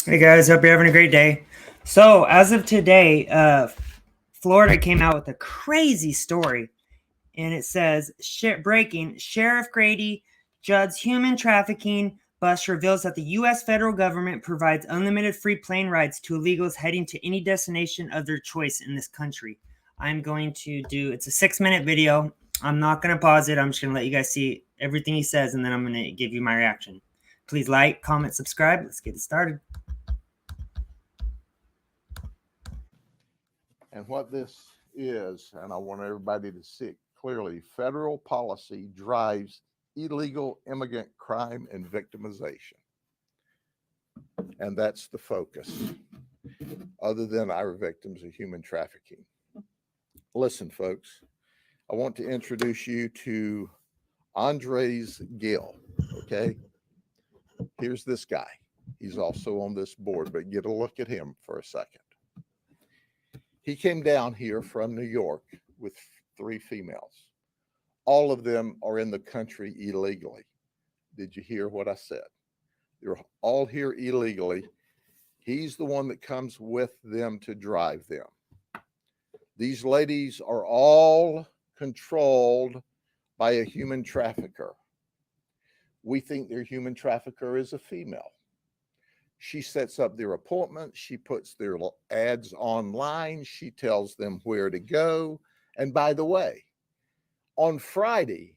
Hey guys, hope you're having a great day. So, as of today, Florida came out with a crazy story, and it says breaking Sheriff Grady Judd's human trafficking bust reveals that the U.S. federal government provides unlimited free plane rides to illegals heading to any destination of their choice in this country. I'm going to do it's a 6-minute video. I'm not going to pause it. I'm just going to let you guys see everything he says, and then I'm going to give you my reaction. Please like, comment, subscribe. Let's get it started. And what this is, and I want everybody to see it clearly, federal policy drives illegal immigrant crime and victimization. And that's the focus, other than our victims of human trafficking. Listen, folks, I want to introduce you to Andres Gill, okay? Here's this guy. He's also on this board, but get a look at him for a second. He came down here from New York with 3 females. All of them are in the country illegally. Did you hear what I said? They're all here illegally. He's the one that comes with them to drive them. These ladies are all controlled by a human trafficker. We think their human trafficker is a female. She sets up their appointments. She puts their ads online. She tells them where to go. And by the way, on Friday,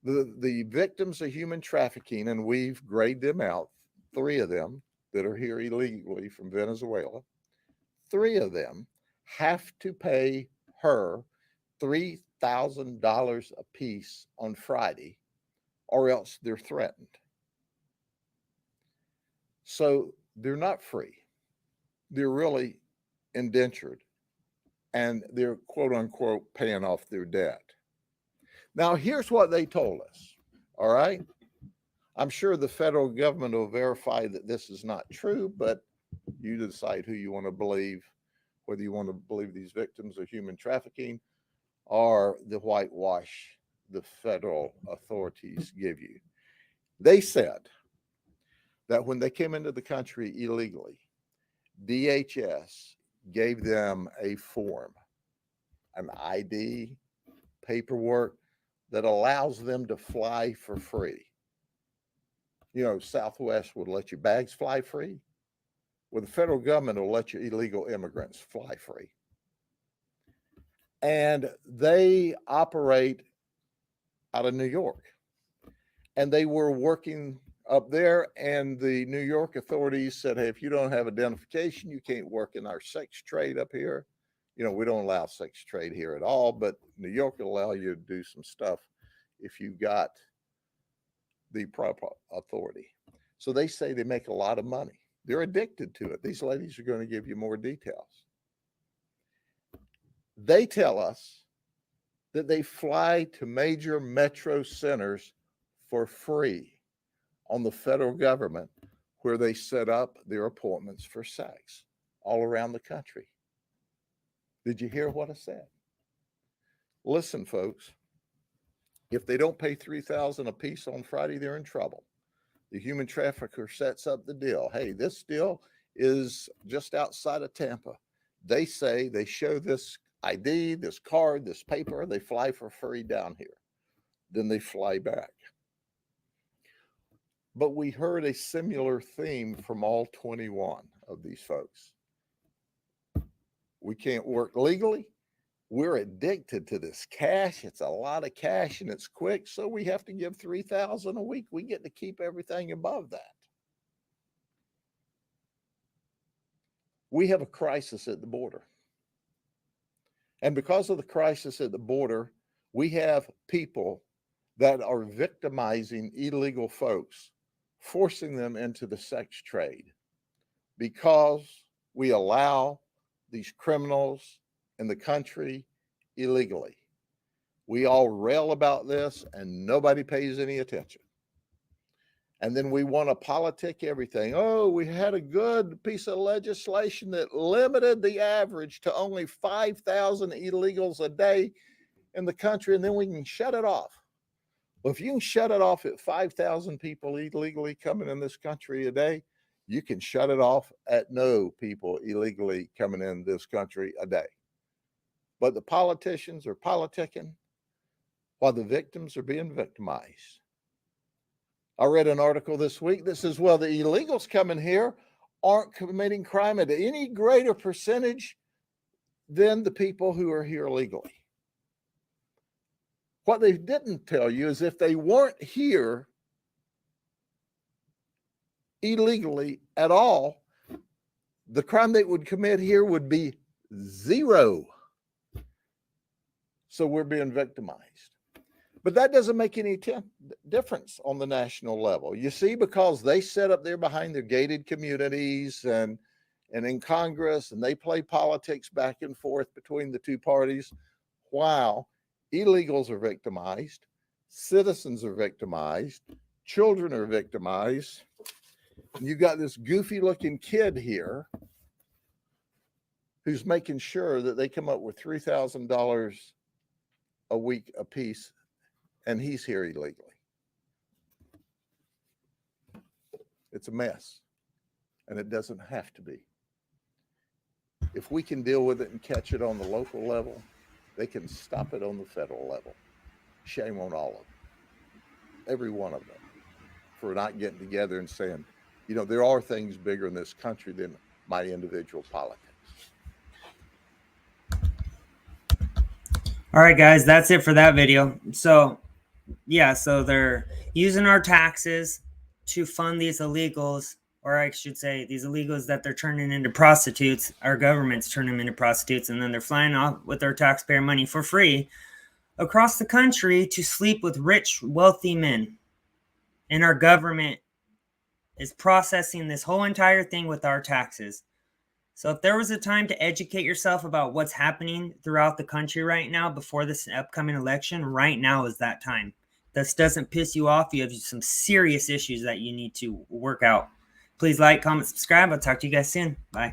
the victims of human trafficking, and we've graded them out, 3 of them that are here illegally from Venezuela, 3 of them have to pay her $3,000 a piece on Friday, or else they're threatened. So they're not free. They're really indentured, and they're quote unquote paying off their debt. Now, here's what they told us. All right. I'm sure the federal government will verify that this is not true, but you decide who you want to believe, whether you want to believe these victims of human trafficking or the whitewash the federal authorities give you. They said that when they came into the country illegally, DHS gave them a form, an ID, paperwork that allows them to fly for free. You know, Southwest would let your bags fly free. Well, the federal government will let your illegal immigrants fly free. And they operate out of New York. And they were working up there, and the New York authorities said, hey, if you don't have identification, you can't work in our sex trade up here. You know, we don't allow sex trade here at all, but New York will allow you to do some stuff if you got the proper authority. So they say they make a lot of money. They're addicted to it. These ladies are going to give you more details. They tell us that they fly to major metro centers for free on the federal government, where they set up their appointments for sex all around the country. Did you hear what I said? Listen, folks, if they don't pay $3,000 a piece on Friday, they're in trouble. The human trafficker sets up the deal. Hey, this deal is just outside of Tampa. They say they show this ID, this card, this paper, they fly for free down here. Then they fly back. But we heard a similar theme from all 21 of these folks. We can't work legally. We're addicted to this cash. It's a lot of cash and it's quick. So we have to give $3,000 a week. We get to keep everything above that. We have a crisis at the border. And because of the crisis at the border, we have people that are victimizing illegal folks, forcing them into the sex trade because we allow these criminals in the country illegally. We all rail about this and nobody pays any attention. And then we want to politic everything. Oh, we had a good piece of legislation that limited the average to only 5,000 illegals a day in the country, and then we can shut it off. Well, if you can shut it off at 5,000 people illegally coming in this country a day, You can shut it off at no people illegally coming in this country a day. But the politicians are politicking while the victims are being victimized. I read an article this week that says, well, the illegals coming here aren't committing crime at any greater percentage than the people who are here legally. What they didn't tell you is if they weren't here illegally at all, the crime they would commit here would be zero. So we're being victimized. But that doesn't make any difference on the national level. You see, because they sit up there behind their gated communities and in Congress, and they play politics back and forth between the two parties, while illegals are victimized, citizens are victimized, children are victimized. And you've got this goofy looking kid here who's making sure that they come up with $3,000 a week apiece, and he's here illegally. It's a mess, and it doesn't have to be. If we can deal with it and catch it on the local level, they can stop it on the federal level. Shame on all of them, every one of them, for not getting together and saying, you know, there are things bigger in this country than my individual politics. All right, guys, that's it for that video. So, yeah, so they're using our taxes to fund these illegals, or I should say these illegals that they're turning into prostitutes. Our government's turning them into prostitutes, and then they're flying off with their taxpayer money for free across the country to sleep with rich, wealthy men. And our government is processing this whole entire thing with our taxes. So if there was a time to educate yourself about what's happening throughout the country right now before this upcoming election, right now is that time. This doesn't piss you off. You have some serious issues that you need to work out. Please like, comment, subscribe. I'll talk to you guys soon. Bye.